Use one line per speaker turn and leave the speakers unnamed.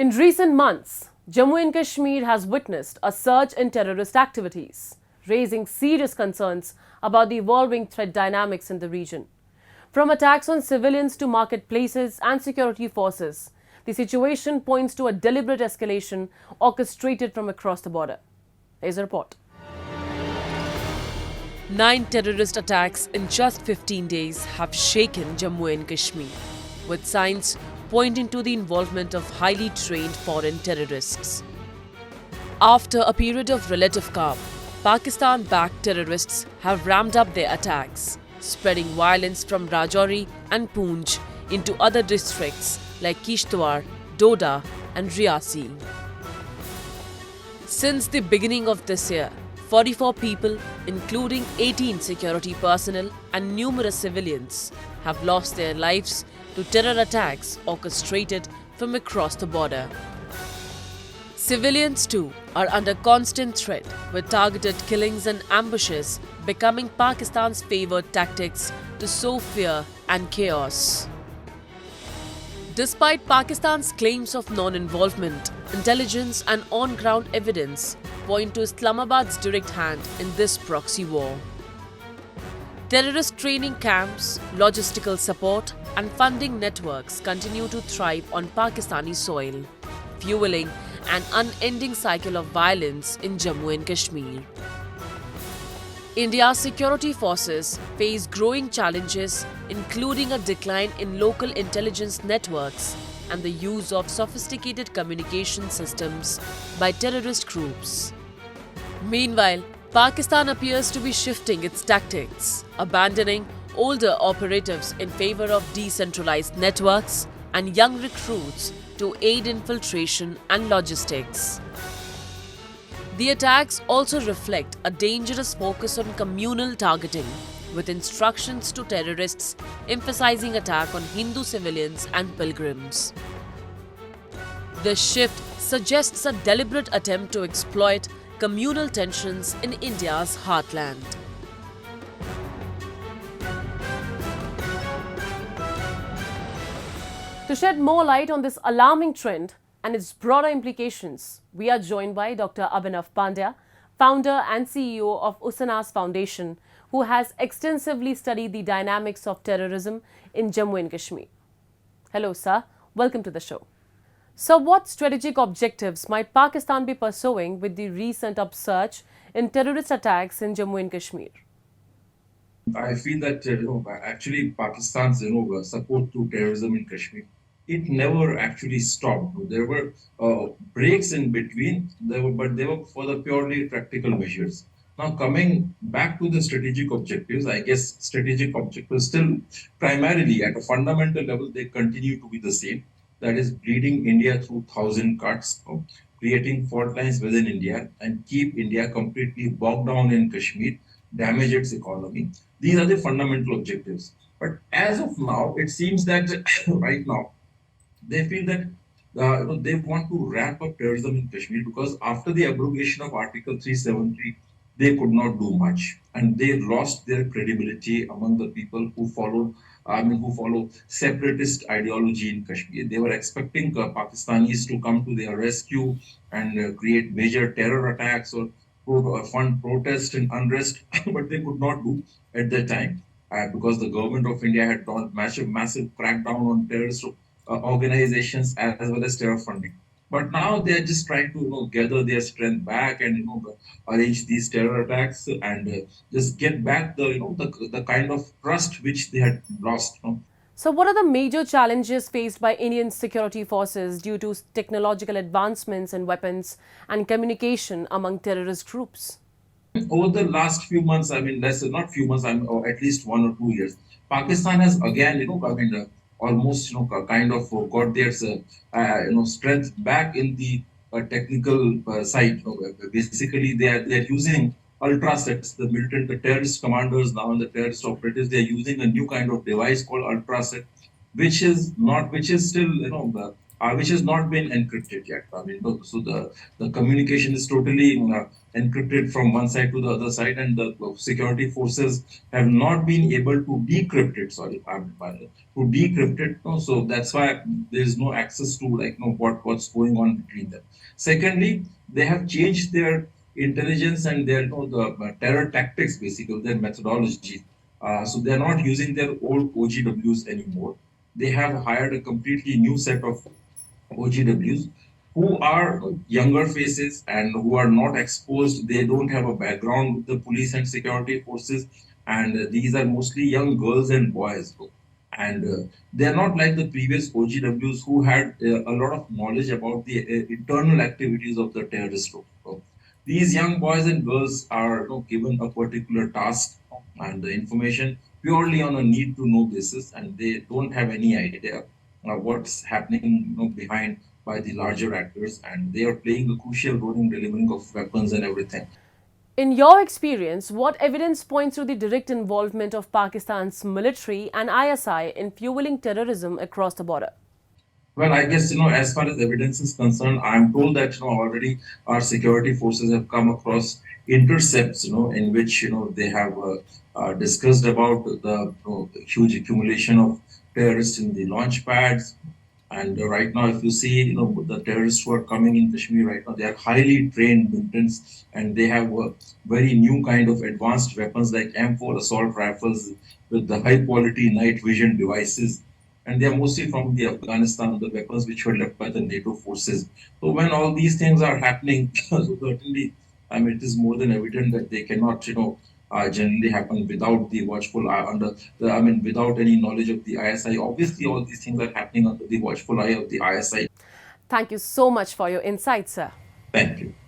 In recent months, Jammu and Kashmir has witnessed a surge in terrorist activities, raising serious concerns about the evolving threat dynamics in the region. From attacks on civilians to marketplaces and security forces, the situation points to a deliberate escalation orchestrated from across the border. Here's a report. 9 terrorist attacks in just 15 days have shaken Jammu and Kashmir, with signs pointing to the involvement of highly trained foreign terrorists. After a period of relative calm, Pakistan-backed terrorists have ramped up their attacks, spreading violence from Rajouri and Poonch into other districts like Kishtwar, Doda and Riyasi. Since the beginning of this year, 44 people, including 18 security personnel and numerous civilians, have lost their lives to terror attacks orchestrated from across the border. Civilians too are under constant threat, with targeted killings and ambushes becoming Pakistan's favoured tactics to sow fear and chaos. Despite Pakistan's claims of non-involvement, intelligence and on-ground evidence point to Islamabad's direct hand in this proxy war. Terrorist training camps, logistical support and funding networks continue to thrive on Pakistani soil, fueling an unending cycle of violence in Jammu and Kashmir. India's security forces face growing challenges, including a decline in local intelligence networks and the use of sophisticated communication systems by terrorist groups. Meanwhile, Pakistan appears to be shifting its tactics, abandoning older operatives in favor of decentralized networks and young recruits to aid infiltration and logistics. The attacks also reflect a dangerous focus on communal targeting, with instructions to terrorists emphasizing attack on Hindu civilians and pilgrims. The shift suggests a deliberate attempt to exploit communal tensions in India's heartland. To shed more light on this alarming trend and its broader implications, we are joined by Dr. Abhinav Pandya, founder and CEO of Usanas Foundation, who has extensively studied the dynamics of terrorism in Jammu and Kashmir. Hello, sir. Welcome to the show. So, what strategic objectives might Pakistan be pursuing with the recent upsurge in terrorist attacks in Jammu and Kashmir?
I feel that actually Pakistan's support to terrorism in Kashmir, it never actually stopped. There were breaks in between, but they were for the purely practical measures. Now coming back to the strategic objectives, I guess strategic objectives still primarily at a fundamental level they continue to be the same. That is bleeding India through 1,000 cuts, creating fault lines within India and keep India completely bogged down in Kashmir, damage its economy. These are the fundamental objectives. But as of now, it seems that right now, they feel that they want to ramp up terrorism in Kashmir because after the abrogation of Article 373, they could not do much, and they lost their credibility among the people who follow separatist ideology in Kashmir. They were expecting Pakistanis to come to their rescue and create major terror attacks or fund protest and unrest, but they could not do at that time because the government of India had done massive crackdown on terrorist organizations as well as terror funding. But now they are just trying to gather their strength back and arrange these terror attacks and just get back the kind of trust which they had lost.
So, what are the major challenges faced by Indian security forces due to technological advancements in weapons and communication among terrorist groups?
Over the last few months, not few months, or at least 1 or 2 years, Pakistan has again, almost, kind of got their, strength back in the technical side. Basically, they're using ultrasets, the terrorist commanders now and the terrorist operatives, they're using a new kind of device called ultraset, which is still, which has not been encrypted yet. I mean, so the communication is totally encrypted from one side to the other side, and the security forces have not been able to decrypt it. Sorry, to decrypt it. No? So that's why there is no access to what's going on between them. Secondly, they have changed their intelligence and their the terror tactics, basically their methodology. So they are not using their old OGWs anymore. They have hired a completely new set of OGWs who are younger faces and who are not exposed. They don't have a background with the police and security forces, and these are mostly young girls and boys. And they're not like the previous OGWs who had a lot of knowledge about the internal activities of the terrorist group. So these young boys and girls are given a particular task and the information purely on a need to know basis, and they don't have any idea what's happening behind by the larger actors, and they are playing a crucial role in delivering of weapons and everything.
In your experience, what evidence points to the direct involvement of Pakistan's military and ISI in fueling terrorism across the border?
Well, I guess, as far as evidence is concerned, I'm told that, already our security forces have come across intercepts, in which, they have discussed about the huge accumulation of terrorists in the launch pads. And right now, if you see, the terrorists who are coming in Kashmir right now, they are highly trained militants, and they have a very new kind of advanced weapons like M4 assault rifles with the high quality night vision devices, and they are mostly from the Afghanistan, the weapons which were left by the NATO forces. So when all these things are happening, so certainly, I mean, it is more than evident that they cannot, generally happen without the watchful eye without any knowledge of the ISI. Obviously, all these things are happening under the watchful eye of the ISI.
Thank you so much for your insights, sir.